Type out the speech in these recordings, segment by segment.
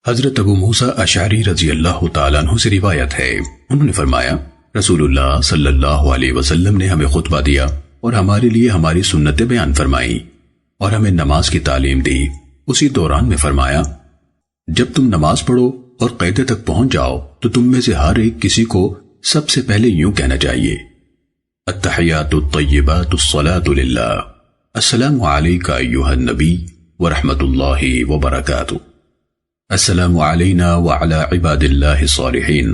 حضرت ابو موسیٰ اشعری رضی اللہ تعالیٰ عنہ سے روایت ہے، انہوں نے فرمایا رسول اللہ صلی اللہ علیہ وسلم نے ہمیں خطبہ دیا اور ہمارے لیے ہماری سنتیں بیان فرمائیں اور ہمیں نماز کی تعلیم دی۔ اسی دوران میں فرمایا جب تم نماز پڑھو اور قیدے تک پہنچ جاؤ تو تم میں سے ہر ایک کسی کو سب سے پہلے یوں کہنا چاہیے التحیات الطیبات الصلاۃ للہ السلام علیک ایھا النبی ورحمۃ اللہ وبرکاتہ السلام علینا وعلی عباد اللہ الصالحین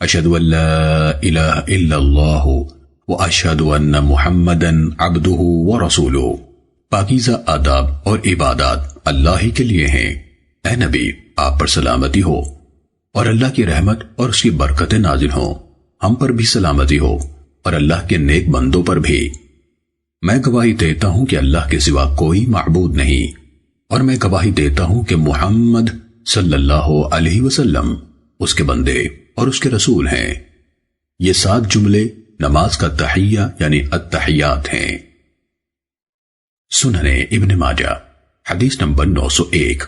اشہد ان لا الہ الا اللہ واشہد ان محمدا عبدہ ورسولہ۔ پاکیزہ آداب اور عبادات اللہ ہی کے لیے ہیں۔ اے نبی، آپ پر سلامتی ہو اور اللہ کی رحمت اور اس کی برکتیں نازل ہوں، ہم پر بھی سلامتی ہو اور اللہ کے نیک بندوں پر بھی۔ میں گواہی دیتا ہوں کہ اللہ کے سوا کوئی معبود نہیں، اور میں گواہی دیتا ہوں کہ محمد صلی اللہ علیہ وسلم اس کے بندے اور اس کے رسول ہیں۔ یہ 7 جملے نماز کا تحیہ یعنی التحیات ہیں۔ سنن ابن ماجہ حدیث نمبر 901۔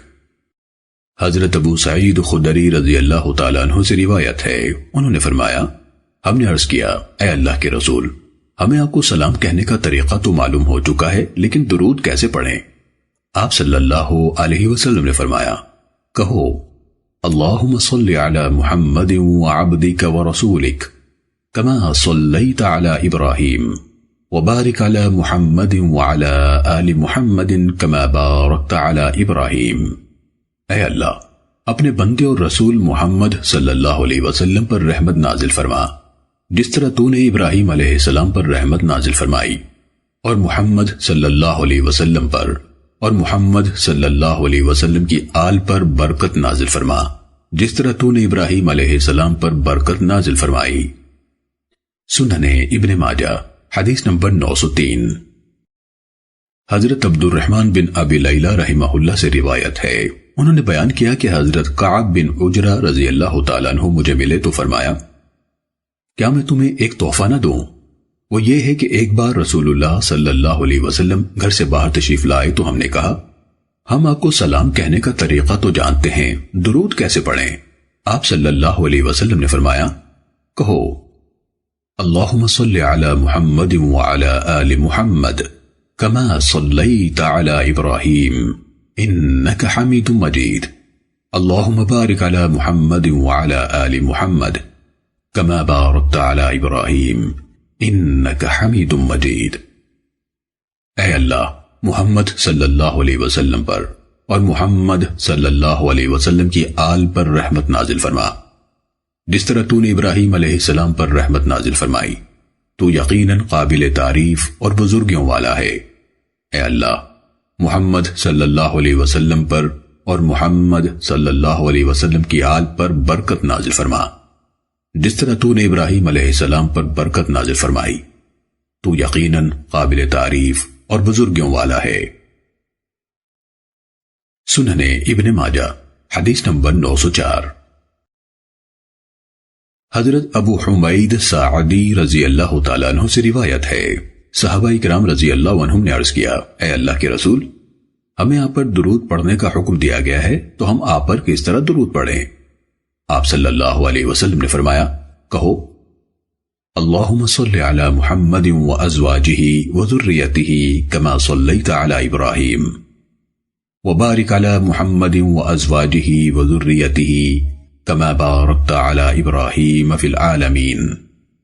حضرت ابو سعید خدری رضی اللہ تعالیٰ عنہ سے روایت ہے، انہوں نے فرمایا ہم نے عرض کیا اے اللہ کے رسول، ہمیں آپ کو سلام کہنے کا طریقہ تو معلوم ہو چکا ہے، لیکن درود کیسے پڑھیں؟ آپ صلی اللہ علیہ وسلم نے فرمایا کہو اللہم صلی علی محمد وعبدک ورسولک کما صلیت علی ابراہیم وبارک علی محمد وعلی آل محمد کما بارکت علی ابراہیم۔ اے اللہ، اپنے بندے اور رسول محمد صلی اللہ علیہ وسلم پر رحمت نازل فرما، جس طرح تو نے ابراہیم علیہ السلام پر رحمت نازل فرمائی، اور محمد صلی اللہ علیہ وسلم پر اور محمد صلی اللہ علیہ وسلم کی آل پر برکت نازل فرما، جس طرح تو نے ابراہیم علیہ السلام پر برکت نازل فرمائی۔ سنن ابن ماجہ حدیث نمبر 903۔ حضرت عبد الرحمن بن ابی لیلہ رحمہ اللہ سے روایت ہے، انہوں نے بیان کیا کہ حضرت کعب بن عجرہ رضی اللہ تعالیٰ عنہ مجھے ملے تو فرمایا کیا میں تمہیں ایک تحفہ نہ دوں؟ وہ یہ ہے کہ ایک بار رسول اللہ صلی اللہ علیہ وسلم گھر سے باہر تشریف لائے تو ہم نے کہا ہم آپ کو سلام کہنے کا طریقہ تو جانتے ہیں، درود کیسے پڑھیں؟ آپ صلی اللہ علیہ وسلم نے فرمایا کہو اللہم صلی علی محمد وعلی آل محمد کما صلیت علی ابراہیم انک حمید مجید اللہم بارک علی محمد وعلی آل محمد کما بارکت علی ابراہیم انک حمید مجید۔ اے اللہ، محمد صلی اللہ علیہ وسلم پر اور محمد صلی اللہ علیہ وسلم کی آل پر رحمت نازل فرما، جس طرح تو نے ابراہیم علیہ السلام پر رحمت نازل فرمائی، تو یقیناً قابل تعریف اور بزرگیوں والا ہے۔ اے اللہ، محمد صلی اللہ علیہ وسلم پر اور محمد صلی اللہ علیہ وسلم کی آل پر برکت نازل فرما، جس طرح تو نے ابراہیم علیہ السلام پر برکت نازل فرمائی، تو یقیناً قابل تعریف اور بزرگیوں والا ہے۔ سنن ابن ماجہ حدیث نمبر 904۔ حضرت ابو حمید ساعدی رضی اللہ تعالیٰ عنہ سے روایت ہے، صحابہ کرام رضی اللہ عنہم نے عرض کیا اے اللہ کے رسول، ہمیں آپ پر درود پڑھنے کا حکم دیا گیا ہے تو ہم آپ پر کس طرح درود پڑھیں؟ آپ صلی اللہ علیہ وسلم نے فرمایا کہو اللہم صلی علی محمد وازواجہ وذریتہ کما صلیت علی ابراہیم وبارک علی محمد وازواجہ وذریتہ کما بارکت علی ابراہیم فی العالمین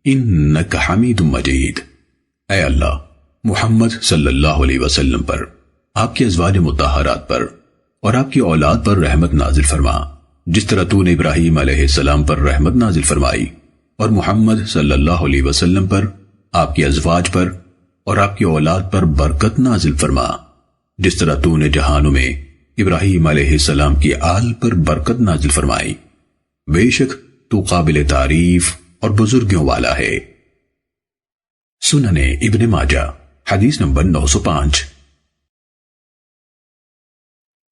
انک حمید مجید۔ اے اللہ، محمد صلی اللہ علیہ وسلم پر، آپ کی ازواج مطہرات پر اور آپ کی اولاد پر رحمت نازل فرما، جس طرح تو نے ابراہیم علیہ السلام پر رحمت نازل فرمائی اور محمد صلی اللہ علیہ وسلم پر، آپ کی ازواج پر اور آپ کی اولاد پر برکت نازل فرما، جس طرح تو نے جہانوں میں ابراہیم علیہ السلام کی آل پر برکت نازل فرمائی، بے شک تو قابل تعریف اور بزرگیوں والا ہے۔ سنن ابن ماجہ حدیث نمبر 905۔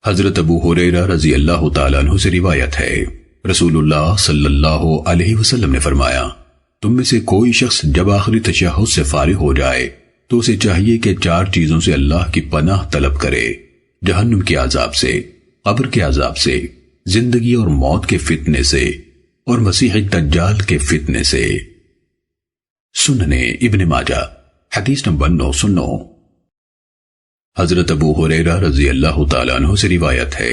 حضرت ابو ہریرہ رضی اللہ تعالیٰ عنہ سے روایت ہے، رسول اللہ صلی اللہ علیہ وسلم نے فرمایا تم میں سے کوئی شخص جب آخری تشہد سے فارغ ہو جائے تو اسے چاہیے کہ 4 چیزوں سے اللہ کی پناہ طلب کرے، جہنم کے عذاب سے، قبر کے عذاب سے، زندگی اور موت کے فتنے سے اور مسیح دجال کے فتنے سے۔ سننے ابن ماجہ حدیث نمبر 909۔ حضرت ابو ہریرہ رضی اللہ تعالیٰ عنہ سے روایت ہے،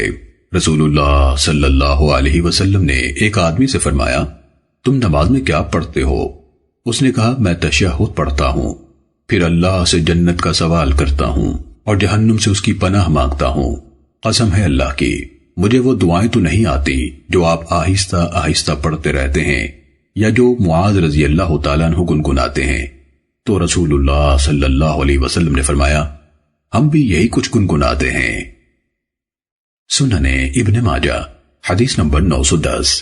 رسول اللہ صلی اللہ علیہ وسلم نے ایک آدمی سے فرمایا، تم نماز میں کیا پڑھتے ہو؟ اس نے کہا، میں تشہد پڑھتا ہوں، پھر اللہ سے جنت کا سوال کرتا ہوں اور جہنم سے اس کی پناہ مانگتا ہوں۔ قسم ہے اللہ کی، مجھے وہ دعائیں تو نہیں آتی جو آپ آہستہ آہستہ پڑھتے رہتے ہیں یا جو معاذ رضی اللہ تعالیٰ عنہ گنگناتے ہیں۔ تو رسول اللہ صلی اللہ علیہ وسلم نے فرمایا، ہم بھی یہی کچھ گنگناتے ہیں۔ سننے ابن ماجہ حدیث نمبر 910۔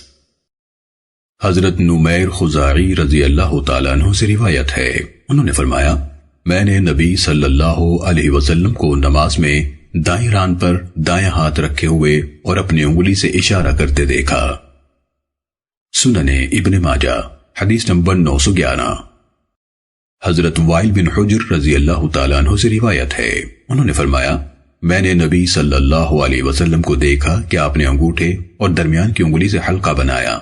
حضرت نمیر خزاعی رضی اللہ تعالیٰ عنہ سے روایت ہے، انہوں نے فرمایا، میں نے نبی صلی اللہ علیہ وسلم کو نماز میں دائیں ران پر دائیں ہاتھ رکھے ہوئے اور اپنی انگلی سے اشارہ کرتے دیکھا۔ سننے ابن ماجہ حدیث نمبر 911۔ حضرت وائل بن حجر رضی اللہ تعالیٰ عنہ سے روایت ہے، انہوں نے فرمایا، میں نے نبی صلی اللہ علیہ وسلم کو دیکھا کہ آپ نے انگوٹھے اور درمیان کی انگلی سے حلقہ بنایا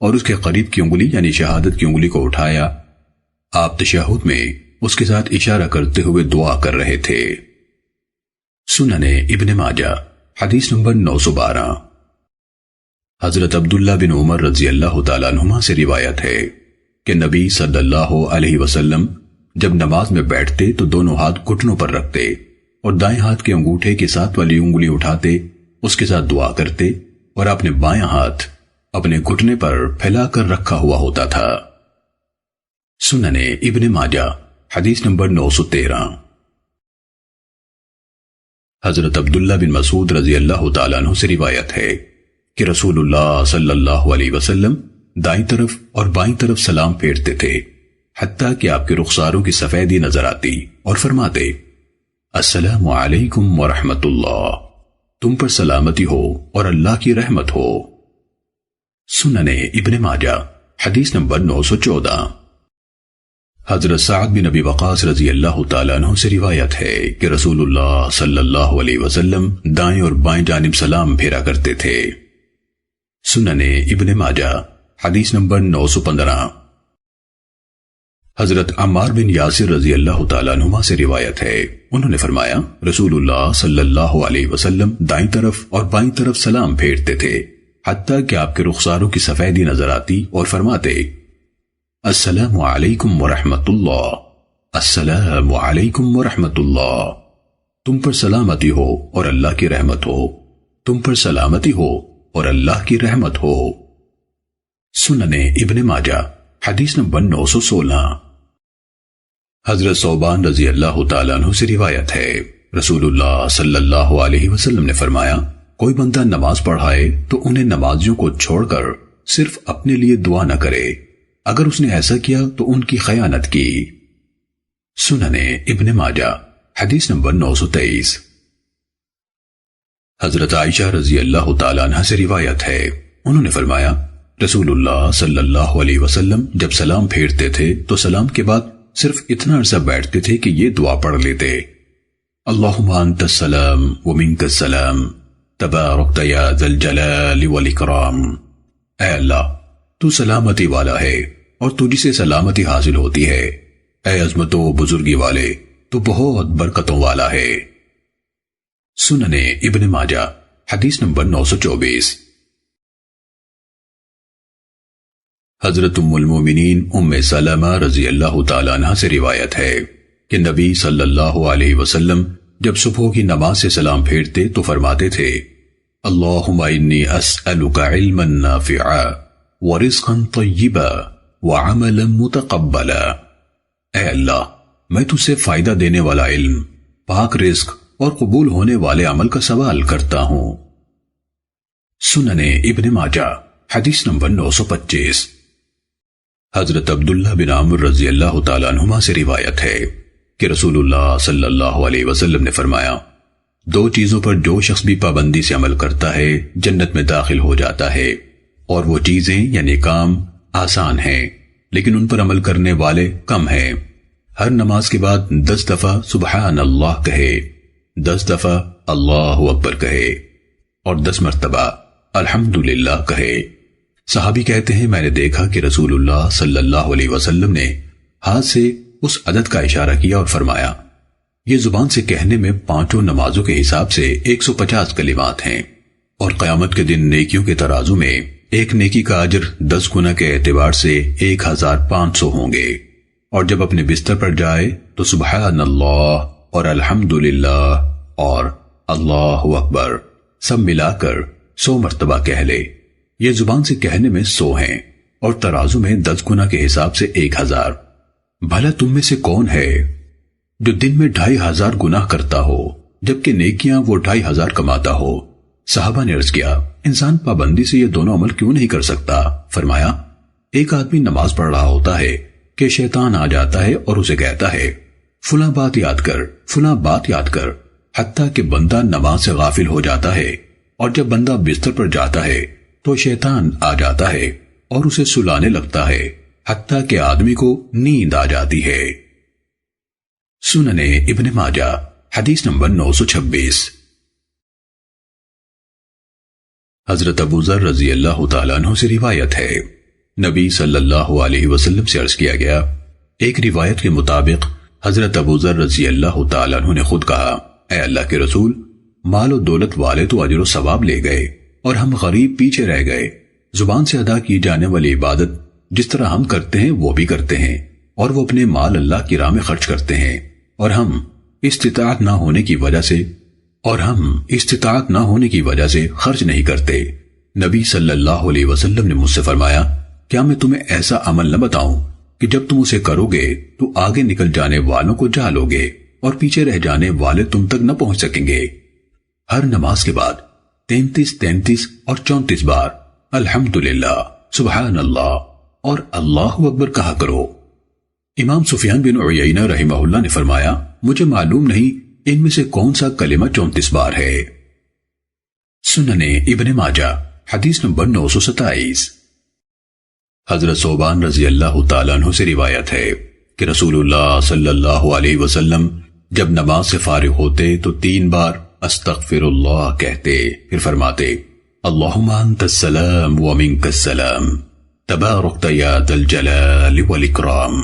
اور اس کے قریب کی انگلی یعنی شہادت کی انگلی کو اٹھایا۔ آپ تشہد میں اس کے ساتھ اشارہ کرتے ہوئے دعا کر رہے تھے۔ سننے ابن ماجہ حدیث نمبر 912۔ حضرت عبداللہ بن عمر رضی اللہ تعالیٰ عنہما سے روایت ہے کہ نبی صلی اللہ علیہ وسلم جب نماز میں بیٹھتے تو دونوں ہاتھ گھٹنوں پر رکھتے اور دائیں ہاتھ کے انگوٹھے کے ساتھ والی انگلی اٹھاتے، اس کے ساتھ دعا کرتے اور اپنے بائیں ہاتھ اپنے گھٹنے پر پھیلا کر رکھا ہوا ہوتا تھا۔ سننے ابن ماجہ حدیث نمبر 913۔ حضرت عبداللہ بن مسعود رضی اللہ تعالیٰ عنہ سے روایت ہے کہ رسول اللہ صلی اللہ علیہ وسلم دائیں طرف اور بائیں طرف سلام پھیرتے تھے، حتیٰ کہ آپ کے رخساروں کی سفیدی نظر آتی اور فرماتے، السلام علیکم ورحمت اللہ، تم پر سلامتی ہو اور اللہ کی رحمت ہو۔ سننے ابن ماجہ حدیث نمبر 914۔ حضرت سعد بن ابی وقاص رضی اللہ تعالیٰ عنہ سے روایت ہے کہ رسول اللہ صلی اللہ علیہ وسلم دائیں اور بائیں جانب سلام پھیرا کرتے تھے۔ سننے ابن ماجہ حدیث نمبر 915۔ حضرت عمار بن یاسر رضی اللہ تعالیٰ عنہما سے روایت ہے، انہوں نے فرمایا، رسول اللہ صلی اللہ علیہ وسلم دائیں طرف اور بائیں طرف سلام پھیرتے تھے، حتیٰ کہ آپ کے رخساروں کی سفیدی نظر آتی اور فرماتے، السلام علیکم ورحمت اللہ، السلام علیکم ورحمت اللہ، تم پر سلامتی ہو اور اللہ کی رحمت ہو، تم پر سلامتی ہو اور اللہ کی رحمت ہو۔ سننے ابن ماجہ حدیث نمبر 916۔ حضرت ثوبان رضی اللہ تعالیٰ عنہ سے روایت ہے، رسول اللہ صلی اللہ علیہ وسلم نے فرمایا، کوئی بندہ نماز پڑھائے تو انہیں نمازیوں کو چھوڑ کر صرف اپنے لیے دعا نہ کرے، اگر اس نے ایسا کیا تو ان کی خیانت کی۔ سننے ابن ماجہ حدیث نمبر 923۔ حضرت عائشہ رضی اللہ تعالیٰ عنہ سے روایت ہے، انہوں نے فرمایا، رسول اللہ صلی اللہ علیہ وسلم جب سلام پھیرتے تھے تو سلام کے بعد صرف اتنا عرصہ بیٹھتے تھے کہ یہ دعا پڑھ لیتے، اللہم انت السلام ومنک السلام تبارکت یا ذا الجلال والاکرام۔ اے اللہ، تو سلامتی والا ہے اور تجھ سے سلامتی حاصل ہوتی ہے، اے عظمت و بزرگی والے، تو بہت برکتوں والا ہے۔ سننے ابن ماجہ حدیث نمبر 924۔ حضرت ام المومنین ام سلمہ رضی اللہ تعالیٰ عنہ سے روایت ہے کہ نبی صلی اللہ علیہ وسلم جب صبح کی نماز سے سلام پھیرتے تو فرماتے تھے، اللہم انی اسألک علما نافعا ورزقا طیبا وعملا متقبلا۔ اے اللہ، میں تجھ سے فائدہ دینے والا علم، پاک رزق اور قبول ہونے والے عمل کا سوال کرتا ہوں۔ سننے ابن ماجہ حدیث نمبر 925۔ حضرت عبداللہ بن عمر رضی اللہ تعالیٰ عنہما سے روایت ہے کہ رسول اللہ صلی اللہ علیہ وسلم نے فرمایا، دو چیزوں پر جو شخص بھی پابندی سے عمل کرتا ہے جنت میں داخل ہو جاتا ہے، اور وہ چیزیں یعنی کام آسان ہیں لیکن ان پر عمل کرنے والے کم ہیں۔ ہر نماز کے بعد 10 دفعہ سبحان اللہ کہے، 10 دفعہ اللہ اکبر کہے اور 10 مرتبہ الحمدللہ کہے۔ صحابی کہتے ہیں میں نے دیکھا کہ رسول اللہ صلی اللہ علیہ وسلم نے ہاتھ سے اس عدد کا اشارہ کیا اور فرمایا یہ زبان سے کہنے میں 5 نمازوں کے حساب سے 150 کلمات ہیں، اور قیامت کے دن نیکیوں کے ترازو میں ایک نیکی کا اجر 10 گنا کے اعتبار سے 1500 ہوں گے، اور جب اپنے بستر پر جائے تو سبحان اللہ اور الحمدللہ اور اللہ اکبر سب ملا کر 100 مرتبہ کہہ لے۔ یہ زبان سے کہنے میں 100 ہیں اور ترازو میں 10 گنا کے حساب سے 1000۔ بھلا تم میں سے کون ہے جو دن میں 2500 گناہ کرتا ہو جبکہ نیکیاں وہ 2500 کماتا ہو؟ صحابہ نے عرض کیا انسان پابندی سے یہ دونوں عمل کیوں نہیں کر سکتا؟ فرمایا ایک آدمی نماز پڑھ رہا ہوتا ہے کہ شیطان آ جاتا ہے اور اسے کہتا ہے فلاں بات یاد کر، فلاں بات یاد کر، حتیٰ کہ بندہ نماز سے غافل ہو جاتا ہے، اور جب بندہ بستر پر جاتا ہے تو شیطان آ جاتا ہے اور اسے سلانے لگتا ہے حتیٰ کہ آدمی کو نیند آ جاتی ہے۔ سنن ابن ماجہ حدیث نمبر 926۔ حضرت ابو ذر رضی اللہ تعالیٰ عنہ سے روایت ہے نبی صلی اللہ علیہ وسلم سے عرض کیا گیا، ایک روایت کے مطابق حضرت ابو ذر رضی اللہ تعالیٰ عنہ نے خود کہا اے اللہ کے رسول، مال و دولت والے تو اجر و ثواب لے گئے اور ہم غریب پیچھے رہ گئے۔ زبان سے ادا کی جانے والی عبادت جس طرح ہم کرتے ہیں وہ بھی کرتے ہیں، اور وہ اپنے مال اللہ کی راہ میں خرچ کرتے ہیں، اور ہم استطاعت نہ ہونے کی وجہ سے خرچ نہیں کرتے۔ نبی صلی اللہ علیہ وسلم نے مجھ سے فرمایا کیا میں تمہیں ایسا عمل نہ بتاؤں کہ جب تم اسے کرو گے تو آگے نکل جانے والوں کو جا لو گے اور پیچھے رہ جانے والے تم تک نہ پہنچ سکیں گے۔ ہر نماز کے بعد 33 اور 34 بار الحمدللہ، سبحان اللہ اور اللہ اکبر کہا کرو۔ امام سفیان بن عیینہ رحمہ اللہ نے فرمایا مجھے معلوم نہیں ان میں سے کون سا کلمہ 34 بار ہے۔ سنن ابن ماجہ حدیث نمبر 927۔ حضرت ثوبان رضی اللہ تعالیٰ عنہ سے روایت ہے کہ رسول اللہ صلی اللہ علیہ وسلم جب نماز سے فارغ ہوتے تو 3 بار استغفر اللہ کہتے، پھر فرماتے اللہم انت السلام ومنک السلام تبارکت یا ذا الجلال والاکرام۔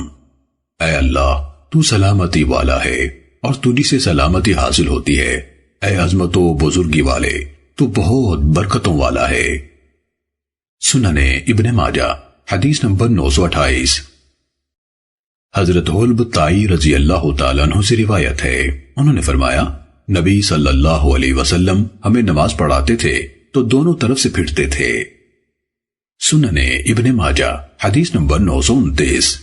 اے اللہ تو سلامتی والا ہے اور تجھی سے سلامتی حاصل ہوتی ہے، اے عظمت و بزرگی والے تو بہت برکتوں والا ہے۔ سنن ابن ماجہ حدیث نمبر 928۔ حضرت حلب طائی رضی اللہ تعالیٰ عنہ سے روایت ہے انہوں نے فرمایا نبی صلی اللہ علیہ وسلم ہمیں نماز پڑھاتے تھے تو دونوں طرف سے پھرتے تھے۔ سنن ابن ماجہ حدیث نمبر 929۔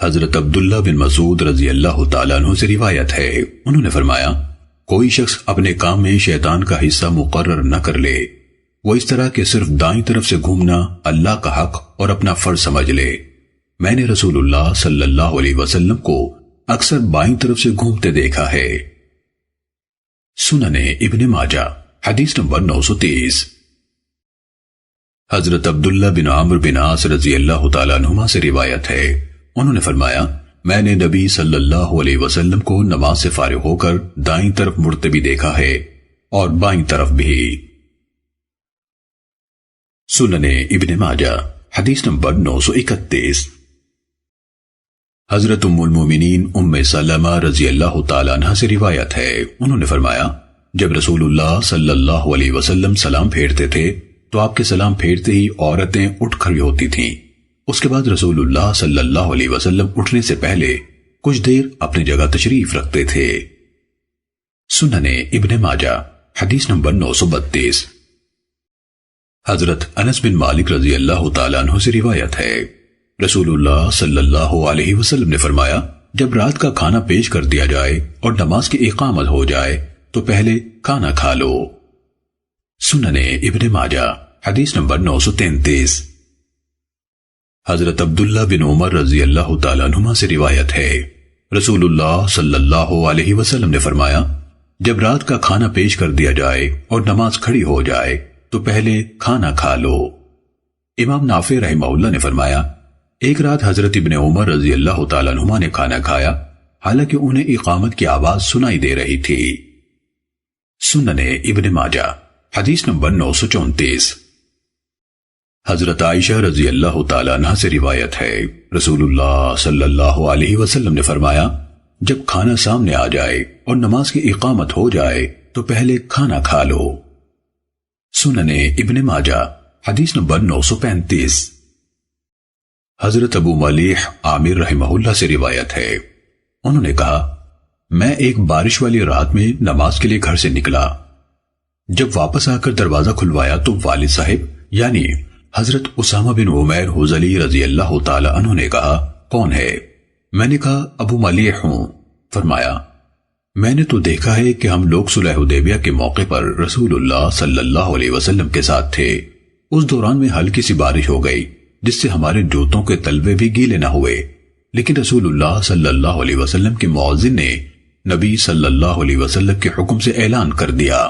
حضرت عبداللہ بن مسعود رضی اللہ تعالیٰ عنہ سے روایت ہے انہوں نے فرمایا کوئی شخص اپنے کام میں شیطان کا حصہ مقرر نہ کر لے، وہ اس طرح کہ صرف دائیں طرف سے گھومنا اللہ کا حق اور اپنا فرض سمجھ لے۔ میں نے رسول اللہ صلی اللہ علیہ وسلم کو اکثر بائیں طرف سے گھومتے دیکھا ہے۔ سنن ابن ماجہ حدیث نمبر 930۔ حضرت عبداللہ بن عمرو بن عاص رضی اللہ تعالیٰ عنہما سے روایت ہے انہوں نے فرمایا میں نے نبی صلی اللہ علیہ وسلم کو نماز سے فارغ ہو کر دائیں طرف مڑتے بھی دیکھا ہے اور بائیں طرف بھی۔ سنن ابن ماجہ حدیث نمبر 931۔ حضرت ام المومنین ام سلمہ رضی اللہ تعالیٰ عنہ سے روایت ہے انہوں نے فرمایا جب رسول اللہ صلی اللہ علیہ وسلم سلام پھیرتے تھے تو آپ کے سلام پھیرتے ہی عورتیں اٹھ کھڑی ہوتی تھیں، اس کے بعد رسول اللہ صلی اللہ علیہ وسلم اٹھنے سے پہلے کچھ دیر اپنی جگہ تشریف رکھتے تھے۔ سنن ابن ماجہ حدیث نمبر 932۔ حضرت انس بن مالک رضی اللہ تعالیٰ عنہ سے روایت ہے رسول اللہ صلی اللہ علیہ وسلم نے فرمایا جب رات کا کھانا پیش کر دیا جائے اور نماز کی اقامت ہو جائے تو پہلے کھانا کھا لو۔ سنن ابن ماجہ حدیث نمبر 933۔ حضرت عبداللہ بن عمر رضی اللہ تعالیٰ عنہما سے روایت ہے رسول اللہ صلی اللہ علیہ وسلم نے فرمایا جب رات کا کھانا پیش کر دیا جائے اور نماز کھڑی ہو جائے تو پہلے کھانا کھا لو۔ امام نافع رحمہ اللہ نے فرمایا ایک رات حضرت ابن عمر رضی اللہ تعالیٰ عنہما نے کھانا کھایا حالانکہ انہیں اقامت کی آواز سنائی دے رہی تھی۔ سنن ابن ماجہ حدیث نمبر 934۔ حضرت عائشہ رضی اللہ تعالیٰ عنہ سے روایت ہے، رسول اللہ صلی اللہ علیہ وسلم نے فرمایا، جب کھانا سامنے آ جائے اور نماز کی اقامت ہو جائے تو پہلے کھانا کھا لو۔ سنن ابن ماجہ حدیث نمبر 935۔ حضرت ابو ملیح عامر رحمہ اللہ سے روایت ہے، انہوں نے کہا، میں ایک بارش والی رات میں نماز کے لیے گھر سے نکلا۔ جب واپس آ کر دروازہ کھلوایا تو والد صاحب یعنی حضرت اسامہ بن عمیر حزلی رضی اللہ تعالی عنہ نے کہا، کون ہے؟ میں نے کہا، ابو ملیح ہوں۔ فرمایا، میں نے تو دیکھا ہے کہ ہم لوگ صلح حدیبیہ کے موقع پر رسول اللہ صلی اللہ علیہ وسلم کے ساتھ تھے۔ اس دوران میں ہلکی سی بارش ہو گئی جس سے ہمارے جوتوں کے تلوے بھی گیلے نہ ہوئے، لیکن رسول اللہ صلی اللہ علیہ وسلم کے مؤذن نے نبی صلی اللہ علیہ وسلم کے حکم سے اعلان کر دیا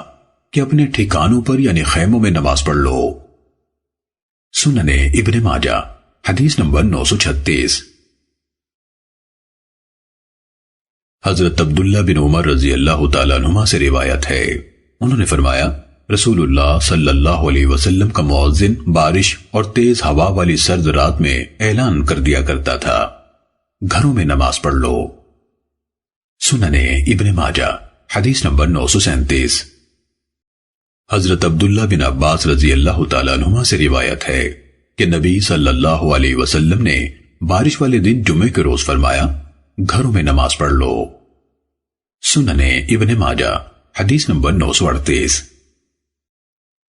کہ اپنے ٹھکانوں پر یعنی خیموں میں نماز پڑھ لو۔ سنن ابن ماجہ حدیث نمبر 936۔ حضرت عبداللہ بن عمر رضی اللہ تعالیٰ عنہما سے روایت ہے، انہوں نے فرمایا، رسول اللہ صلی اللہ علیہ وسلم کا مؤذن بارش اور تیز ہوا والی سرد رات میں اعلان کر دیا کرتا تھا، گھروں میں نماز پڑھ لو۔ سنن ابن ماجہ حدیث نمبر 937۔ حضرت عبداللہ بن عباس رضی اللہ تعالیٰ عنہما سے روایت ہے کہ نبی صلی اللہ علیہ وسلم نے بارش والے دن جمعے کے روز فرمایا، گھروں میں نماز پڑھ لو۔ سنن ابن ماجہ حدیث نمبر 938۔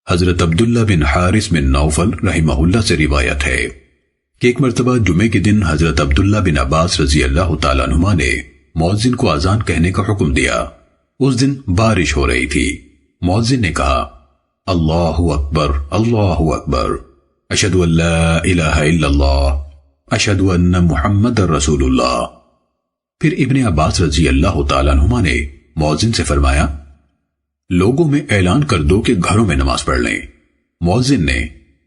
حضرت عبداللہ بن حارث بن نوفل رحمہ اللہ سے روایت ہے کہ ایک مرتبہ جمعے کے دن حضرت عبداللہ بن عباس رضی اللہ تعالیٰ عنہما نے مؤذن کو اذان کہنے کا حکم دیا۔ اس دن بارش ہو رہی تھی۔ مؤذن نے کہا، اللہ اکبر اللہ اکبر، اشہد ان لا الہ الا اللہ، اشہد ان محمد رسول اللہ۔ پھر ابن عباس رضی اللہ تعالیٰ عنہما نے مؤذن سے فرمایا، لوگوں میں اعلان کر دو کہ گھروں میں نماز پڑھ لیں۔ مؤذن نے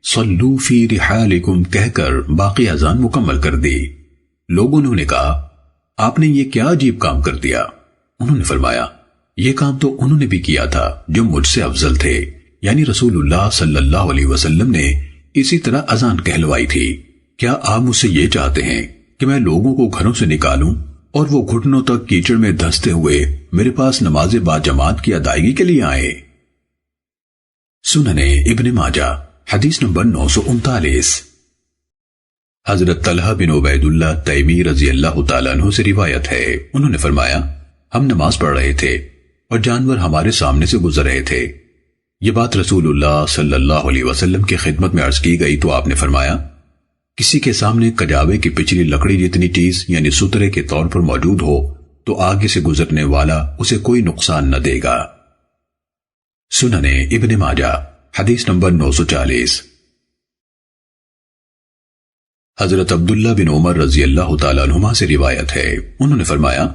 صلو فی رحالکم کہہ کر باقی اذان مکمل کر دی۔ لوگوں نے انہیں کہا، آپ نے یہ کیا عجیب کام کر دیا؟ انہوں نے فرمایا، یہ کام تو انہوں نے بھی کیا تھا جو مجھ سے افضل تھے، یعنی رسول اللہ صلی اللہ علیہ وسلم نے اسی طرح اذان کہلوائی تھی۔ کیا آپ مجھ سے یہ چاہتے ہیں کہ میں لوگوں کو گھروں سے نکالوں اور وہ گھٹنوں تک کیچڑ میں دھنستے ہوئے میرے پاس نماز با جماعت کی ادائیگی کے لیے آئے؟ سنن ابن ماجہ حدیث نمبر 939۔ حضرت طلحہ بن عبید اللہ تیمی رضی اللہ تعالیٰ عنہ سے روایت ہے، انہوں نے فرمایا، ہم نماز پڑھ رہے تھے اور جانور ہمارے سامنے سے گزر رہے تھے۔ یہ بات رسول اللہ صلی اللہ علیہ وسلم کی خدمت میں عرض کی گئی تو آپ نے فرمایا، کسی کے سامنے کجاوے کی پچھلی لکڑی جتنی چیز یعنی سترے کے طور پر موجود ہو تو آگے سے گزرنے والا اسے کوئی نقصان نہ دے گا۔ سنن ابن ماجہ حدیث نمبر 940۔ حضرت عبداللہ بن عمر رضی اللہ تعالیٰ عنہما سے روایت ہے، انہوں نے فرمایا،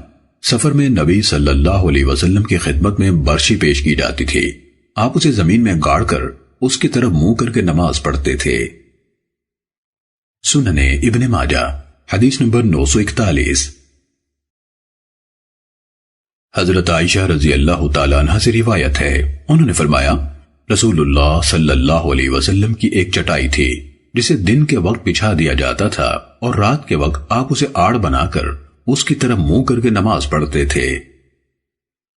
سفر میں نبی صلی اللہ علیہ وسلم کی خدمت میں برشی پیش کی جاتی تھی، آپ اسے زمین میں گاڑ کر اس کی طرف منہ کر کے نماز پڑھتے تھے۔ سنن ابن ماجہ حدیث نمبر 941۔ حضرت عائشہ رضی اللہ تعالیٰ عنہ سے روایت ہے، انہوں نے فرمایا، رسول اللہ صلی اللہ علیہ وسلم کی ایک چٹائی تھی جسے دن کے وقت بچھا دیا جاتا تھا اور رات کے وقت آپ اسے آڑ بنا کر اس کی طرف منہ کر کے نماز پڑھتے تھے۔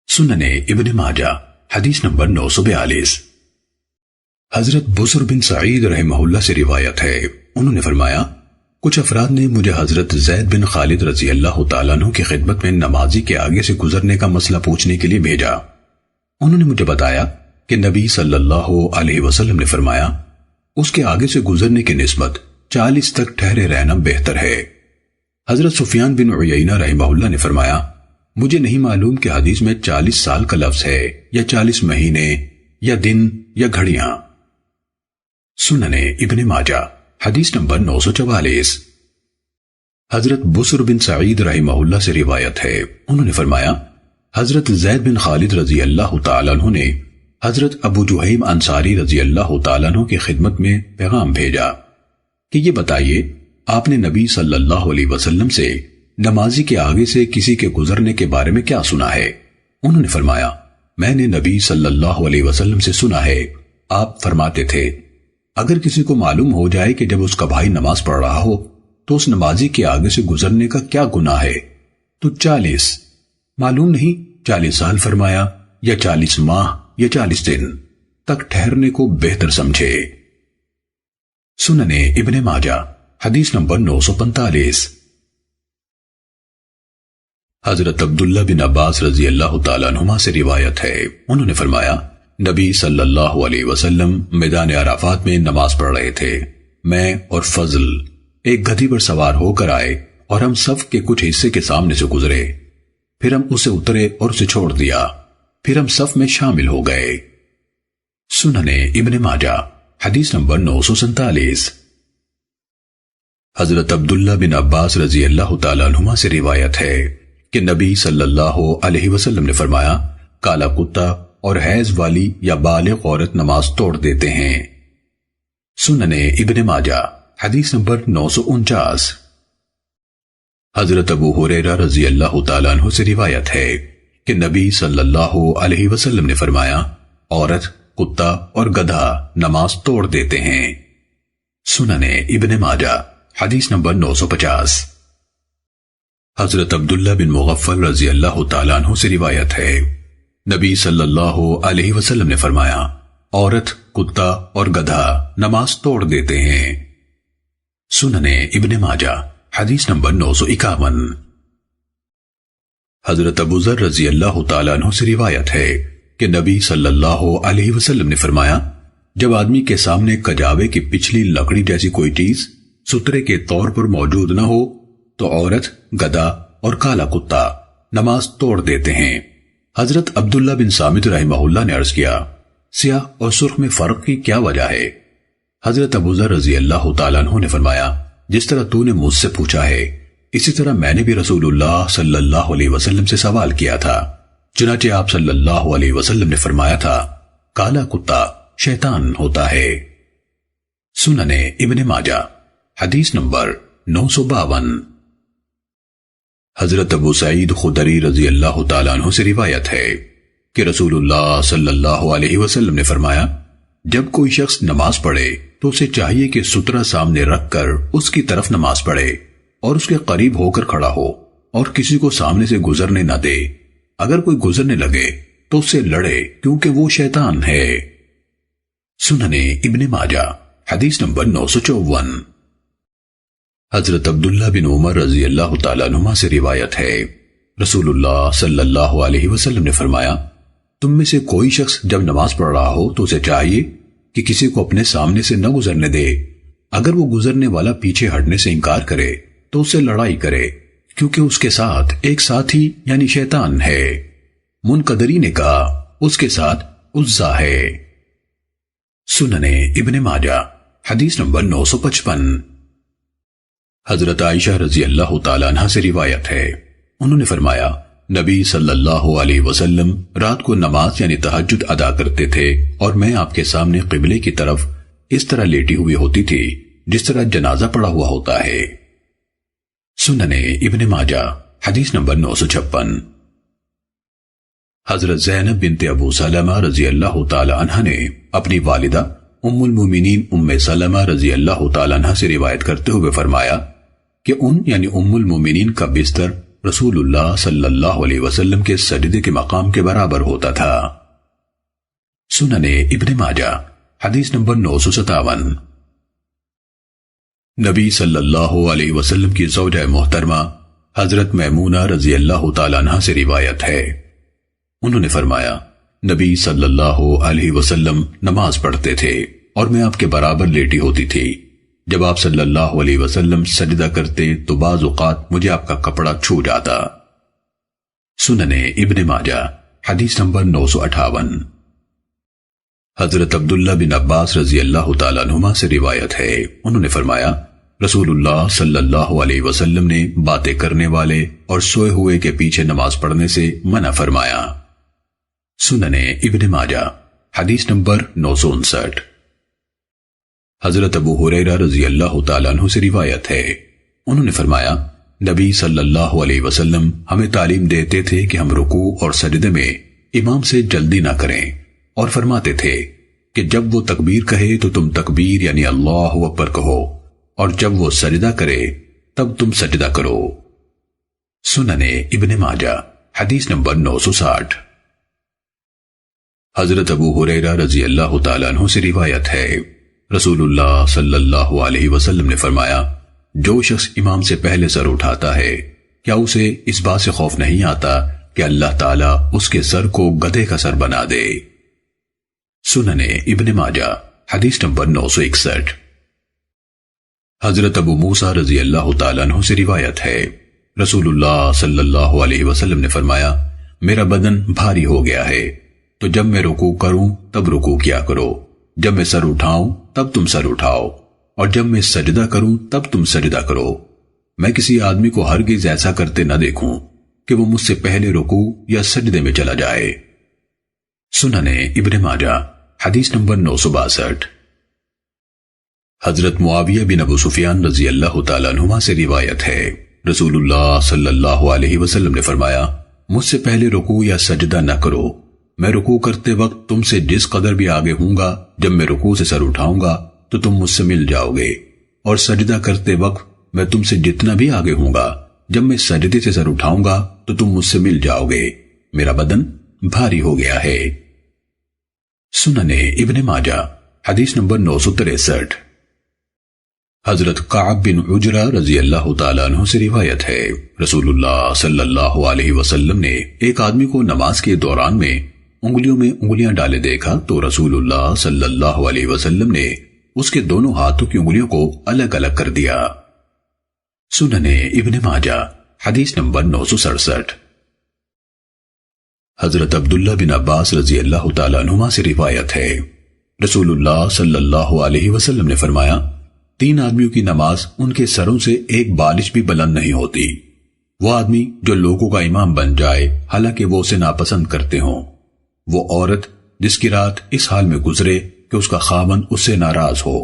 سنن ابن ماجہ حدیث نمبر 942۔ حضرت بسر بن سعید رحمہ اللہ سے روایت ہے، انہوں نے فرمایا، کچھ افراد نے مجھے حضرت زید بن خالد رضی اللہ تعالیٰ عنہ کی خدمت میں نمازی کے آگے سے گزرنے کا مسئلہ پوچھنے کے لیے بھیجا۔ انہوں نے مجھے بتایا کہ نبی صلی اللہ علیہ وسلم نے فرمایا، اس کے آگے سے گزرنے کی نسبت 40 تک ٹھہرے رہنا بہتر ہے۔ حضرت سفیان بن عیینہ رحمہ اللہ نے فرمایا، مجھے نہیں معلوم کہ حدیث میں 40 سال کا لفظ ہے یا 40 مہینے یا دن یا گھڑیاں۔ سنن ابن ماجہ حدیث نمبر 944۔ حضرت بسر بن سعید رحمہ اللہ سے روایت ہے، انہوں نے فرمایا، حضرت زید بن خالد رضی اللہ تعالیٰ عنہ نے حضرت ابو جہیم انصاری رضی اللہ تعالیٰ عنہ کی خدمت میں پیغام بھیجا کہ یہ بتائیے آپ نے نبی صلی اللہ علیہ وسلم سے نمازی کے آگے سے کسی کے گزرنے کے بارے میں کیا سنا ہے؟ انہوں نے فرمایا، میں نے نبی صلی اللہ علیہ وسلم سے سنا ہے آپ فرماتے تھے اگر کسی کو معلوم ہو جائے کہ جب اس کا بھائی نماز پڑھ رہا ہو تو اس نمازی کے آگے سے گزرنے کا کیا گناہ ہے تو 40 معلوم نہیں 40 سال فرمایا یا 40 ماہ یا 40 دن تک ٹھہرنے کو بہتر سمجھے۔ سننے ابن ماجہ حدیث نمبر 945۔ حضرت عبداللہ بن عباس رضی اللہ تعالیٰ عنہما سے روایت ہے، انہوں نے فرمایا نبی صلی اللہ علیہ وسلم میدان عرفات میں نماز پڑھ رہے تھے، میں اور فضل ایک گدھی پر سوار ہو کر آئے اور ہم صف کے کچھ حصے کے سامنے سے گزرے، پھر ہم اسے اترے اور اسے چھوڑ دیا، پھر ہم صف میں شامل ہو گئے۔ سننے ابن ماجہ حدیث نمبر 947۔ حضرت عبداللہ بن عباس رضی اللہ تعالیٰ عنہما سے روایت ہے کہ نبی صلی اللہ علیہ وسلم نے فرمایا کالا کتا اور حیض والی یا بالغ عورت نماز توڑ دیتے ہیں۔ سننے ابن ماجہ حدیث نمبر 949۔ حضرت ابو ہریرہ رضی اللہ تعالیٰ عنہ سے روایت ہے کہ نبی صلی اللہ علیہ وسلم نے فرمایا عورت، کتا اور گدھا نماز توڑ دیتے ہیں۔ سننے ابن ماجہ حدیث نمبر 950۔ حضرت عبداللہ بن مغفل رضی اللہ تعالیٰ عنہ سے روایت ہے نبی صلی اللہ علیہ وسلم نے فرمایا عورت، کتا اور گدھا نماز توڑ دیتے ہیں۔ سننے ابن ماجہ حدیث نمبر 951۔ حضرت ابو ذر رضی اللہ تعالیٰ عنہ سے روایت ہے کہ نبی صلی اللہ علیہ وسلم نے فرمایا جب آدمی کے سامنے کجاوے کی پچھلی لکڑی جیسی کوئی چیز سترے کے طور پر موجود نہ ہو تو عورت، گدھا اور کالا کتا نماز توڑ دیتے ہیں۔ حضرت عبداللہ بن سامت رحمہ اللہ نے عرض کیا سیاہ اور سرخ میں فرق کی کیا وجہ ہے؟ حضرت ابو ذر رضی اللہ تعالیٰ عنہ نے فرمایا جس طرح تو نے مجھ سے پوچھا ہے اسی طرح میں نے بھی رسول اللہ صلی اللہ علیہ وسلم سے سوال کیا تھا، چنانچہ آپ صلی اللہ علیہ وسلم نے فرمایا تھا کالا کتا شیطان ہوتا ہے۔ سننے ابن ماجہ حدیث نمبر 952۔ حضرت ابو سعید خدری رضی اللہ تعالیٰ عنہ سے روایت ہے کہ رسول اللہ صلی اللہ علیہ وسلم نے فرمایا جب کوئی شخص نماز پڑھے تو اسے چاہیے کہ سترہ سامنے رکھ کر اس کی طرف نماز پڑھے اور اس کے قریب ہو کر کھڑا ہو اور کسی کو سامنے سے گزرنے نہ دے، اگر کوئی گزرنے لگے تو اس سے لڑے کیونکہ وہ شیطان ہے۔ سننے ابن ماجہ حدیث نمبر 954۔ حضرت عبداللہ بن عمر رضی اللہ تعالیٰ عنہما سے روایت ہے رسول اللہ صلی اللہ علیہ وسلم نے فرمایا تم میں سے کوئی شخص جب نماز پڑھ رہا ہو تو اسے چاہیے کہ کسی کو اپنے سامنے سے نہ گزرنے دے، اگر وہ گزرنے والا پیچھے ہٹنے سے انکار کرے تو اس سے لڑائی کرے کیونکہ اس کے ساتھ ایک ساتھی یعنی شیطان ہے۔ منقدری نے کہا اس کے ساتھ عزا ہے۔ سننے ابن ماجہ حدیث نمبر 955۔ حضرت عائشہ رضی اللہ تعالیٰ عنہ سے روایت ہے انہوں نے فرمایا نبی صلی اللہ علیہ وسلم رات کو نماز یعنی تہجد ادا کرتے تھے اور میں آپ کے سامنے قبلے کی طرف اس طرح لیٹی ہوئی ہوتی تھی جس طرح جنازہ پڑا ہوا ہوتا ہے۔ سننے ابن ماجہ حدیث نمبر 956۔ حضرت زینب بنت ابو سلمہ رضی اللہ تعالی عنہ نے اپنی والدہ ام المومنین ام سلمہ رضی اللہ تعالی عنہ سے روایت کرتے ہوئے فرمایا کہ ان یعنی ام المومنین کا بستر رسول اللہ صلی اللہ علیہ وسلم کے سجدے کے مقام کے برابر ہوتا تھا۔ سننے ابن ماجہ حدیث نمبر 957۔ نبی صلی اللہ علیہ وسلم کی زوجہ محترمہ حضرت میمونہ رضی اللہ تعالی عنہ سے روایت ہے انہوں نے فرمایا نبی صلی اللہ علیہ وسلم نماز پڑھتے تھے اور میں آپ کے برابر لیٹی ہوتی تھی، جب آپ صلی اللہ علیہ وسلم سجدہ کرتے تو بعض اوقات مجھے آپ کا کپڑا چھو جاتا۔ سننے ابن ماجہ حدیث نمبر 958۔ حضرت عبداللہ بن عباس رضی اللہ تعالیٰ عنہما سے روایت ہے انہوں نے فرمایا رسول اللہ صلی اللہ علیہ وسلم نے باتیں کرنے والے اور سوئے ہوئے کے پیچھے نماز پڑھنے سے منع فرمایا۔ سننے ابن ماجہ حدیث نمبر 959۔ حضرت ابو ہریرہ رضی اللہ تعالیٰ عنہ سے روایت ہے انہوں نے فرمایا نبی صلی اللہ علیہ وسلم ہمیں تعلیم دیتے تھے کہ ہم رکوع اور سجدے میں امام سے جلدی نہ کریں اور فرماتے تھے کہ جب وہ تکبیر کہے تو تم تکبیر یعنی اللہ اکبر کہو، اور جب وہ سجدہ کرے تب تم سجدہ کرو۔ سنن ابن ماجہ حدیث نمبر 960۔ حضرت ابو ہریرہ رضی اللہ تعالیٰ عنہ سے روایت ہے، رسول اللہ صلی اللہ علیہ وسلم نے فرمایا، جو شخص امام سے پہلے سر اٹھاتا ہے کیا اسے اس بات سے خوف نہیں آتا کہ اللہ تعالیٰ اس کے سر کو گدھے کا سر بنا دے؟ سنن ابن ماجہ حدیث نمبر 961۔ حضرت ابو موسیٰ رضی اللہ تعالیٰ عنہ سے روایت ہے، رسول اللہ صلی اللہ علیہ وسلم نے فرمایا، میرا بدن بھاری ہو گیا ہے، تو جب میں رکوع کروں تب رکوع کیا کرو، جب میں سر اٹھاؤں تب تم سر اٹھاؤ، اور جب میں سجدہ کروں تب تم سجدہ کرو۔ میں کسی آدمی کو ہرگز ایسا کرتے نہ دیکھوں کہ وہ مجھ سے پہلے رکوع یا سجدے میں چلا جائے۔ سنن ابن ماجہ حدیث نمبر 962۔ حضرت معاویہ بن ابو سفیان رضی اللہ تعالیٰ عنہما سے روایت ہے، رسول اللہ صلی اللہ علیہ وسلم نے فرمایا، مجھ سے پہلے رکوع یا سجدہ نہ کرو، میں رکوع کرتے وقت تم سے جس قدر بھی آگے ہوں گا، جب میں رکوع سے سر اٹھاؤں گا تو تم مجھ سے مل جاؤ گے، اور سجدہ کرتے وقت میں تم سے جتنا بھی آگے ہوں گا، جب میں سجدے سے سر اٹھاؤں گا تو تم مجھ سے مل جاؤ گے، میرا بدن بھاری ہو گیا ہے۔ سنن ابن ماجہ حدیث نمبر 963۔ حضرت قعب بن عجرہ رضی اللہ تعالیٰ عنہ سے روایت ہے، رسول اللہ صلی اللہ علیہ وسلم نے ایک آدمی کو نماز کے دوران میں انگلیوں میں انگلیاں ڈالے دیکھا تو رسول اللہ صلی اللہ علیہ وسلم نے اس کے دونوں ہاتھوں کی انگلیوں کو الگ الگ کر دیا۔ سنن ابن ماجہ حدیث نمبر 967۔ حضرت عبداللہ بن عباس رضی اللہ تعالیٰ عنہما سے روایت ہے، رسول اللہ صلی اللہ علیہ وسلم نے فرمایا، 3 آدمیوں کی نماز ان کے سروں سے ایک بالش بھی بلند نہیں ہوتی۔ وہ آدمی جو لوگوں کا امام بن جائے حالانکہ وہ اسے ناپسند کرتے ہوں، وہ عورت جس کی رات اس حال میں گزرے کہ اس کا خاوند اس سے ناراض ہو،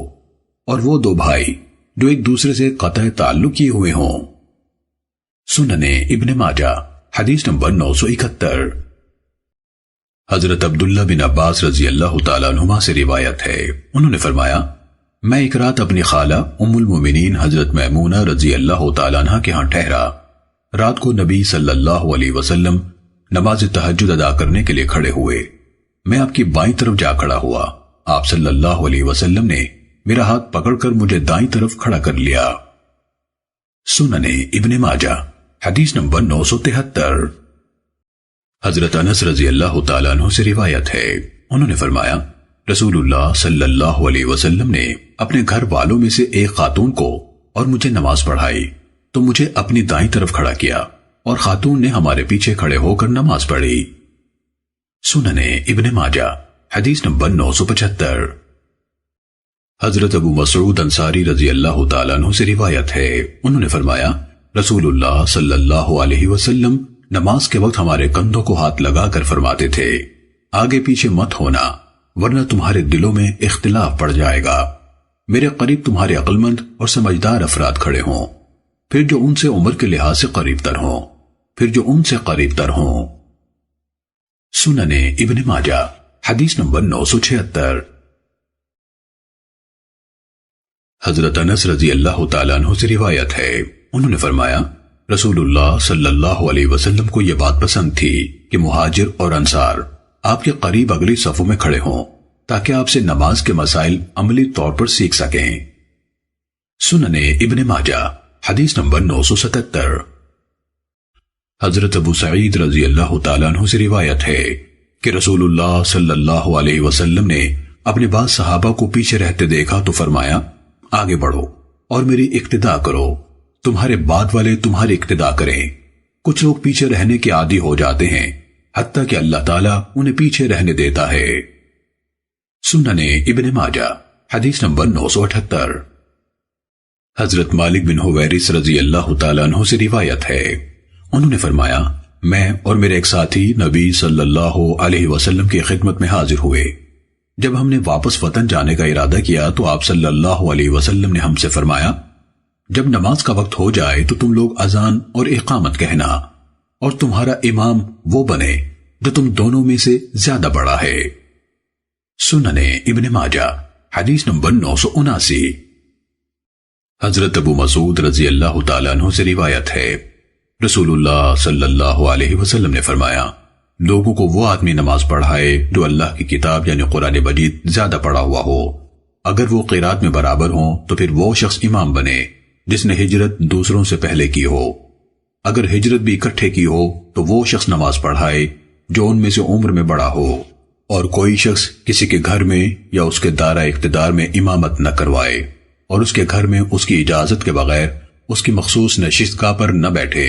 اور وہ 2 بھائی جو ایک دوسرے سے قطع تعلق کیے ہوئے ہوں۔ سنن ابن ماجہ حدیث نمبر 971۔ حضرت عبداللہ بن عباس رضی اللہ تعالیٰ عنہما سے روایت ہے، انہوں نے فرمایا، میں ایک رات اپنی خالہ ام المومنین حضرت میمونہ رضی اللہ تعالیٰ عنہ کے ہاں ٹھہرا۔ رات کو نبی صلی اللہ علیہ وسلم نماز تہجد ادا کرنے کے لیے کھڑے ہوئے۔ میں آپ کی بائیں طرف جا کھڑا ہوا، آپ صلی اللہ علیہ وسلم نے میرا ہاتھ پکڑ کر مجھے دائیں طرف کھڑا کر لیا۔ سنن ابن ماجہ حدیث نمبر 973۔ حضرت انس رضی اللہ تعالیٰ عنہ سے روایت ہے، انہوں نے فرمایا، رسول اللہ صلی اللہ علیہ وسلم نے اپنے گھر والوں میں سے ایک خاتون کو اور مجھے نماز پڑھائی تو مجھے اپنی دائیں طرف کھڑا کیا اور خاتون نے ہمارے پیچھے کھڑے ہو کر نماز پڑھی۔ سنن ابن ماجہ حدیث نمبر 975۔ حضرت ابو مسعود انصاری رضی اللہ تعالیٰ عنہ سے روایت ہے، انہوں نے فرمایا، رسول اللہ صلی اللہ علیہ وسلم نماز کے وقت ہمارے کندھوں کو ہاتھ لگا کر فرماتے تھے، آگے پیچھے مت ہونا ورنہ تمہارے دلوں میں اختلاف پڑ جائے گا۔ میرے قریب تمہارے عقل مند اور سمجھدار افراد کھڑے ہوں، پھر جو ان سے عمر کے لحاظ سے قریب تر ہوں، پھر جو ان سے قریب تر ہوں۔ سنن ابن ماجہ حدیث نمبر 976۔ حضرت انس رضی اللہ تعالیٰ عنہ سے روایت ہے، انہوں نے فرمایا، رسول اللہ صلی اللہ علیہ وسلم کو یہ بات پسند تھی کہ مہاجر اور انصار آپ کے قریب اگلی صفوں میں کھڑے ہوں تاکہ آپ سے نماز کے مسائل عملی طور پر سیکھ سکیں۔ سنن ابن ماجہ حدیث نمبر 977۔ حضرت ابو سعید رضی اللہ تعالیٰ عنہ سے روایت ہے کہ رسول اللہ صلی اللہ علیہ وسلم نے اپنے بعض صحابہ کو پیچھے رہتے دیکھا تو فرمایا، آگے بڑھو اور میری اقتداء کرو، تمہارے بعد والے تمہاری اقتداء کریں۔ کچھ لوگ پیچھے رہنے کے عادی ہو جاتے ہیں حتیٰ کہ اللہ تعالیٰ انہیں پیچھے رہنے دیتا ہے۔ سنن ابن ماجہ حدیث نمبر 978۔ حضرت مالک بن حویرث رضی اللہ تعالیٰ عنہ سے روایت ہے، انہوں نے فرمایا، میں اور میرے ایک ساتھی نبی صلی اللہ علیہ وسلم کی خدمت میں حاضر ہوئے۔ جب ہم نے واپس وطن جانے کا ارادہ کیا تو آپ صلی اللہ علیہ وسلم نے ہم سے فرمایا، جب نماز کا وقت ہو جائے تو تم لوگ اذان اور اقامت کہنا، اور تمہارا امام وہ بنے جو تم دونوں میں سے زیادہ بڑا ہے۔ سنن ابن ماجہ حدیث نمبر 979۔ حضرت ابو مسعود رضی اللہ تعالیٰ عنہ سے روایت ہے، رسول اللہ صلی اللہ علیہ وسلم نے فرمایا، لوگوں کو وہ آدمی نماز پڑھائے جو اللہ کی کتاب یعنی قرآن مجید زیادہ پڑھا ہوا ہو۔ اگر وہ قرات میں برابر ہوں تو پھر وہ شخص امام بنے جس نے ہجرت دوسروں سے پہلے کی ہو۔ اگر ہجرت بھی اکٹھے کی ہو تو وہ شخص نماز پڑھائے جو ان میں سے عمر میں بڑا ہو، اور کوئی شخص کسی کے گھر میں یا اس کے دائرہ اقتدار میں امامت نہ کروائے، اور اس کے گھر میں اس کی اجازت کے بغیر اس کی مخصوص نشستگاہ پر نہ بیٹھے۔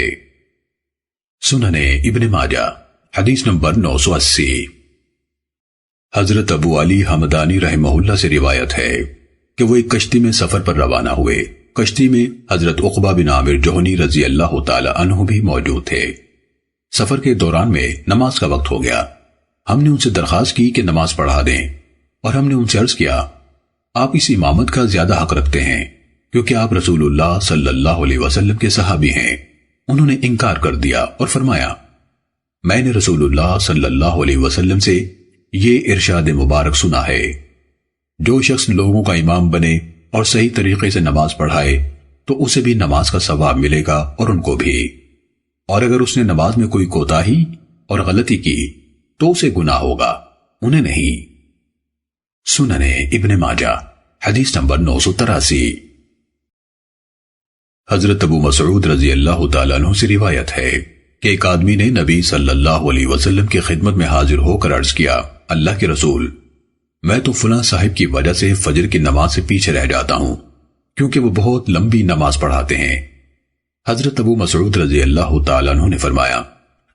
سنن ابن ماجہ حدیث نمبر 980۔ حضرت ابو علی حمدانی رحمہ اللہ سے روایت ہے کہ وہ ایک کشتی میں سفر پر روانہ ہوئے۔ کشتی میں حضرت عقبہ بن عامر جوہنی رضی اللہ تعالی عنہ بھی موجود تھے۔ سفر کے دوران میں نماز کا وقت ہو گیا۔ ہم نے ان سے درخواست کی کہ نماز پڑھا دیں، اور ہم نے ان سے عرض کیا، آپ اس امامت کا زیادہ حق رکھتے ہیں کیونکہ آپ رسول اللہ صلی اللہ علیہ وسلم کے صحابی ہیں۔ انہوں نے انکار کر دیا اور فرمایا، میں نے رسول اللہ صلی اللہ علیہ وسلم سے یہ ارشاد مبارک سنا ہے، جو شخص لوگوں کا امام بنے اور صحیح طریقے سے نماز پڑھائے تو اسے بھی نماز کا ثواب ملے گا اور ان کو بھی، اور اگر اس نے نماز میں کوئی کوتاہی اور غلطی کی تو اسے گناہ ہوگا، انہیں نہیں۔ سنن ابن ماجہ حدیث نمبر 983۔ حضرت ابو مسعود رضی اللہ تعالیٰ عنہ سے روایت ہے کہ ایک آدمی نے نبی صلی اللہ علیہ وسلم کی خدمت میں حاضر ہو کر عرض کیا، اللہ کے رسول، میں تو فلاں صاحب کی وجہ سے فجر کی نماز سے پیچھے رہ جاتا ہوں کیونکہ وہ بہت لمبی نماز پڑھاتے ہیں۔ حضرت ابو مسعود رضی اللہ تعالیٰ عنہ نے فرمایا،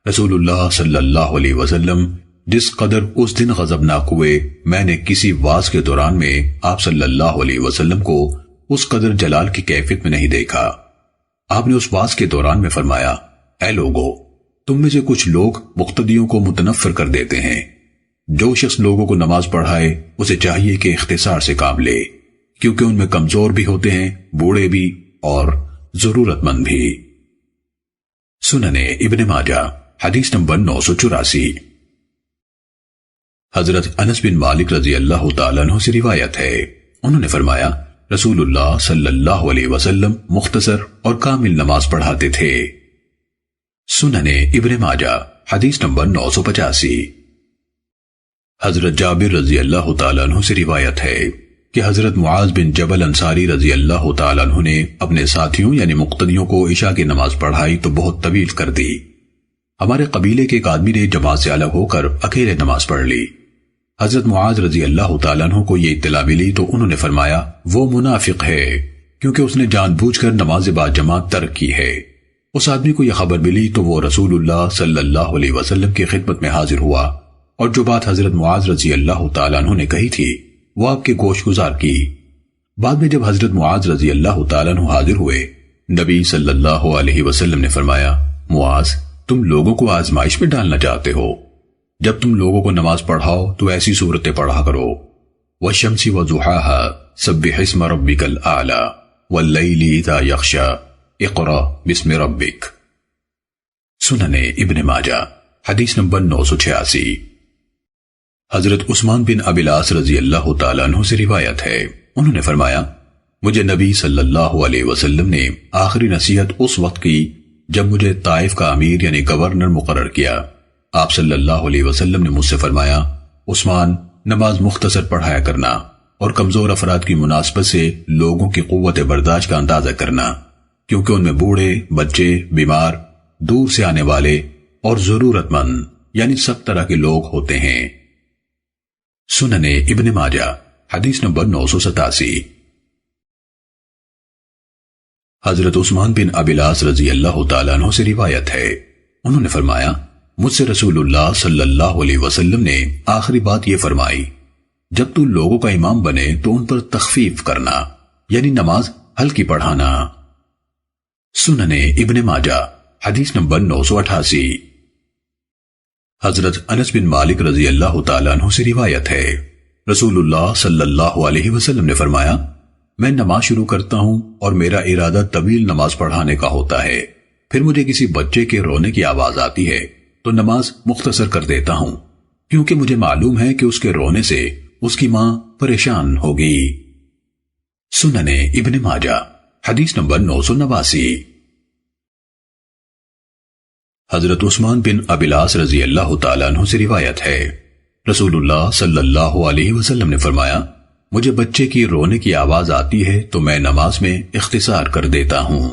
رسول اللہ صلی اللہ علیہ وسلم جس قدر اس دن غضبناک ہوئے، میں نے کسی واز کے دوران میں آپ صلی اللہ علیہ وسلم کو اس قدر جلال کی کیفیت میں نہیں دیکھا۔ آپ نے اس واز کے دوران میں فرمایا، اے لوگو، تم میں سے کچھ لوگ مقتدیوں کو متنفر کر دیتے ہیں۔ جو شخص لوگوں کو نماز پڑھائے اسے چاہیے کہ اختصار سے کام لے، کیونکہ ان میں کمزور بھی ہوتے ہیں، بوڑھے بھی اور ضرورت مند بھی۔ سنن ابن ماجہ حدیث نمبر 984۔ حضرت انس بن مالک رضی اللہ تعالیٰ عنہ سے روایت ہے، انہوں نے فرمایا، رسول اللہ صلی اللہ علیہ وسلم مختصر اور کامل نماز پڑھاتے تھے۔ سنن ابن ماجہ حدیث نمبر 985۔ حضرت جابر رضی اللہ تعالیٰ عنہ سے روایت ہے کہ حضرت معاذ بن جبل انصاری رضی اللہ تعالیٰ عنہ نے اپنے ساتھیوں یعنی مقتدیوں کو عشاء کی نماز پڑھائی تو بہت طویل کر دی۔ ہمارے قبیلے کے ایک آدمی نے جماعت سے الگ ہو کر اکیلے نماز پڑھ لی۔ حضرت معاذ رضی اللہ تعالیٰ عنہ کو یہ اطلاع ملی تو انہوں نے فرمایا، وہ منافق ہے کیونکہ اس نے جان بوجھ کر نماز با جماعت ترک کی ہے۔ اس آدمی کو یہ خبر ملی تو وہ رسول اللہ صلی اللہ علیہ وسلم کی خدمت میں حاضر ہوا، اور جو بات حضرت معاذ رضی اللہ تعالیٰ عنہ نے کہی تھی وہ آپ کے گوش گزار کی۔ بعد میں جب حضرت معاذ رضی اللہ تعالیٰ عنہ حاضر ہوئے، نبی صلی اللہ علیہ وسلم نے فرمایا، معاذ، تم لوگوں کو آزمائش میں ڈالنا چاہتے ہو؟ جب تم لوگوں کو نماز پڑھاؤ تو ایسی صورتیں پڑھا کرو، وَالشَّمْسِ وَضُحَاهَا سَبِّحِ اسْمَ رَبِّكَ الْأَعْلَى وَاللَّيْلِ إِذَا يَغْشَى اقرأ بِاسْمِ رَبِّكَ۔ سنن ابن ماجہ حدیث نمبر 986۔ حضرت عثمان بن ابی العاص رضی اللہ تعالیٰ عنہ سے روایت ہے، انہوں نے فرمایا، مجھے نبی صلی اللہ علیہ وسلم نے آخری نصیحت اس وقت کی جب مجھے طائف کا امیر یعنی گورنر مقرر کیا۔ آپ صلی اللہ علیہ وسلم نے مجھ سے فرمایا، عثمان، نماز مختصر پڑھایا کرنا اور کمزور افراد کی مناسبت سے لوگوں کی قوت برداشت کا اندازہ کرنا، کیونکہ ان میں بوڑھے، بچے، بیمار، دور سے آنے والے اور ضرورت مند یعنی سب طرح کے لوگ ہوتے ہیں۔ سنن ابن ماجہ حدیث نمبر 987۔ حضرت عثمان بن ابی العاص رضی اللہ تعالیٰ عنہ سے روایت ہے، انہوں نے فرمایا، مجھ سے رسول اللہ صلی اللہ علیہ وسلم نے آخری بات یہ فرمائی، جب تو لوگوں کا امام بنے تو ان پر تخفیف کرنا یعنی نماز ہلکی پڑھانا۔ سنن ابن ماجہ حدیث نمبر 988۔ حضرت انس بن مالک رضی اللہ تعالیٰ عنہ سے روایت ہے، رسول اللہ صلی اللہ علیہ وسلم نے فرمایا، میں نماز شروع کرتا ہوں اور میرا ارادہ طویل نماز پڑھانے کا ہوتا ہے، پھر مجھے کسی بچے کے رونے کی آواز آتی ہے تو نماز مختصر کر دیتا ہوں، کیونکہ مجھے معلوم ہے کہ اس کے رونے سے اس کی ماں پریشان ہوگی۔ سننے ابن ماجہ حدیث نمبر 989۔ حضرت عثمان بن ابی العاص رضی اللہ تعالیٰ عنہ سے روایت ہے، رسول اللہ صلی اللہ علیہ وسلم نے فرمایا، مجھے بچے کی رونے کی آواز آتی ہے تو میں نماز میں اختصار کر دیتا ہوں۔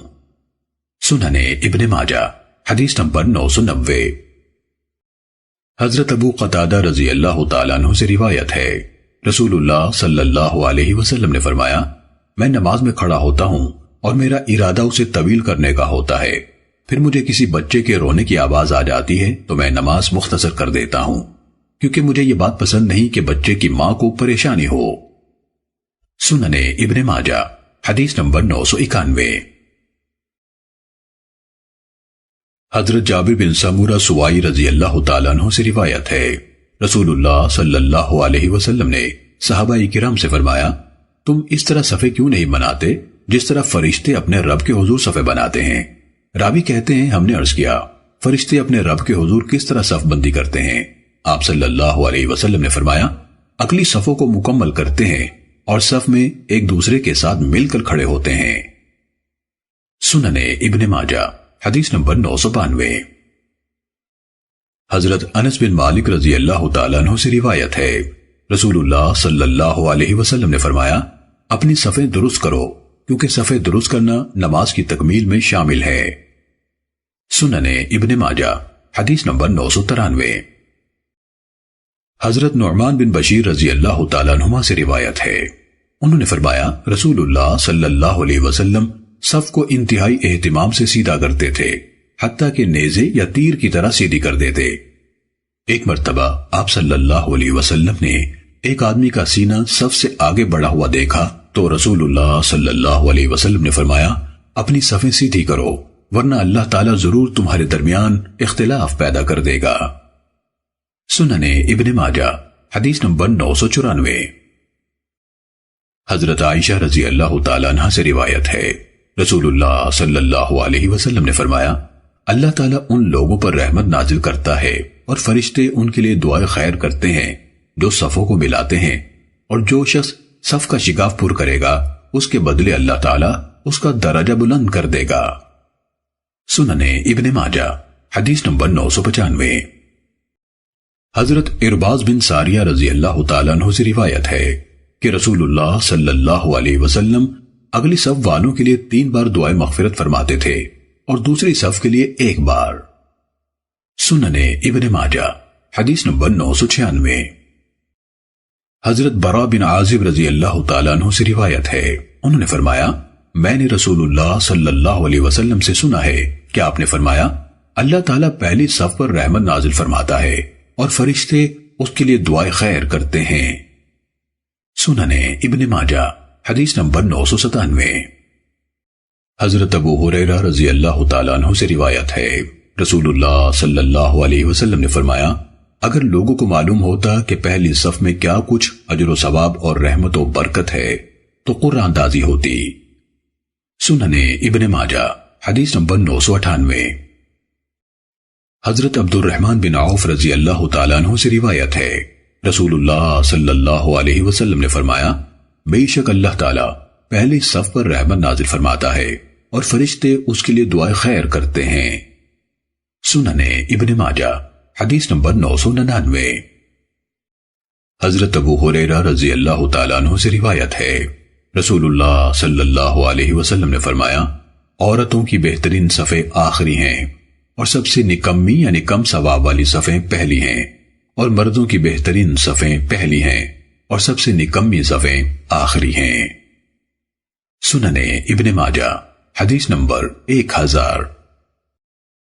سننے ابن ماجہ حدیث نمبر 990۔ حضرت ابو قتادہ رضی اللہ تعالیٰ عنہ سے روایت ہے، رسول اللہ صلی اللہ علیہ وسلم نے فرمایا، میں نماز میں کھڑا ہوتا ہوں اور میرا ارادہ اسے طویل کرنے کا ہوتا ہے، پھر مجھے کسی بچے کے رونے کی آواز آ جاتی ہے تو میں نماز مختصر کر دیتا ہوں، کیونکہ مجھے یہ بات پسند نہیں کہ بچے کی ماں کو پریشانی ہو۔ سننے ابن ماجہ حدیث نمبر 991۔ حضرت جابر بن سمورہ سوائی رضی اللہ تعالیٰ عنہ سے روایت ہے، رسول اللہ صلی اللہ علیہ وسلم نے صحابہ کرام سے فرمایا، تم اس طرح صفے کیوں نہیں بناتے جس طرح فرشتے اپنے رب کے حضور صفے بناتے ہیں؟ راوی کہتے ہیں، ہم نے عرض کیا، فرشتے اپنے رب کے حضور کس طرح صف بندی کرتے ہیں؟ آپ صلی اللہ علیہ وسلم نے فرمایا، عقلی صفوں کو مکمل کرتے ہیں اور صف میں ایک دوسرے کے ساتھ مل کر کھڑے ہوتے ہیں۔ سننے ابن ماجہ حدیث نمبر 992۔ حضرت انس بن مالک رضی اللہ تعالیٰ عنہ سے روایت ہے، رسول اللہ صلی اللہ علیہ وسلم نے فرمایا، اپنی صفیں درست کرو، کیونکہ صفیں درست کرنا نماز کی تکمیل میں شامل ہے۔ سننے ابن ماجہ حدیث نمبر 993۔ حضرت نعمان بن بشیر رضی اللہ تعالیٰ عنہما سے روایت ہے، انہوں نے فرمایا، رسول اللہ صلی اللہ علیہ وسلم صف کو انتہائی اہتمام سے سیدھا کرتے تھے، حتیٰ کہ نیزے یا تیر کی طرح سیدھی کر دیتے۔ ایک مرتبہ آپ صلی اللہ علیہ وسلم نے ایک آدمی کا سینہ صف سے آگے بڑھا ہوا دیکھا تو رسول اللہ صلی اللہ علیہ وسلم نے فرمایا، اپنی صفیں سیدھی کرو، ورنہ اللہ تعالیٰ ضرور تمہارے درمیان اختلاف پیدا کر دے گا۔ سننے ابن ماجہ حدیث نمبر 994۔ حضرت عائشہ رضی اللہ تعالیٰ عنہ سے روایت ہے، رسول اللہ صلی اللہ علیہ وسلم نے فرمایا، اللہ تعالیٰ ان لوگوں پر رحمت نازل کرتا ہے اور فرشتے ان کے لیے دعائے خیر کرتے ہیں جو صفوں کو ملاتے ہیں، اور جو شخص صف کا شگاف پر کرے گا اس کے بدلے اللہ تعالیٰ اس کا درجہ بلند کر دے گا۔ سننے ابن ماجہ حدیث نمبر 995۔ حضرت ارباز بن ساریہ رضی اللہ تعالیٰ عنہ سے روایت ہے کہ رسول اللہ صلی اللہ علیہ وسلم اگلی صف والوں کے لیے 3 بار دعائے مغفرت فرماتے تھے اور دوسری صف کے لیے 1 بار۔ سننے ابن ماجہ حدیث نمبر 996۔ حضرت برا بن عازب رضی اللہ تعالیٰ عنہ سے روایت ہے، انہوں نے فرمایا، میں نے رسول اللہ صلی اللہ علیہ وسلم سے سنا ہے کہ آپ نے فرمایا، اللہ تعالیٰ پہلی صف پر رحمت نازل فرماتا ہے اور فرشتے اس کے لیے دعائے خیر کرتے ہیں۔ سننے ابن ماجہ حدیث نمبر 997۔ حضرت ابو ہریرہ رضی اللہ تعالیٰ عنہ سے روایت ہے، رسول اللہ صلی اللہ علیہ وسلم نے فرمایا، اگر لوگوں کو معلوم ہوتا کہ پہلی صف میں کیا کچھ اجر و ثواب اور رحمت و برکت ہے تو قرآن دازی ہوتی۔ سننے ابن ماجہ حدیث نمبر 998۔ حضرت عبد الرحمن بن عوف رضی اللہ تعالیٰ عنہ سے روایت ہے، رسول اللہ صلی اللہ علیہ وسلم نے فرمایا، بے شک اللہ تعالیٰ پہلی صف پر رحمت نازل فرماتا ہے اور فرشتے اس کے لیے دعائے خیر کرتے ہیں۔ سننے ابن ماجہ حدیث نمبر 999۔ حضرت ابو ہریرہ رضی اللہ تعالیٰ عنہ سے روایت ہے، رسول اللہ صلی اللہ علیہ وسلم نے فرمایا، عورتوں کی بہترین صفیں آخری ہیں اور سب سے نکمی یعنی کم ثواب والی صفیں پہلی ہیں، اور مردوں کی بہترین صفیں پہلی ہیں اور سب سے نکمی صفیں آخری ہیں۔ سننے ابن ماجہ حدیث نمبر 1000۔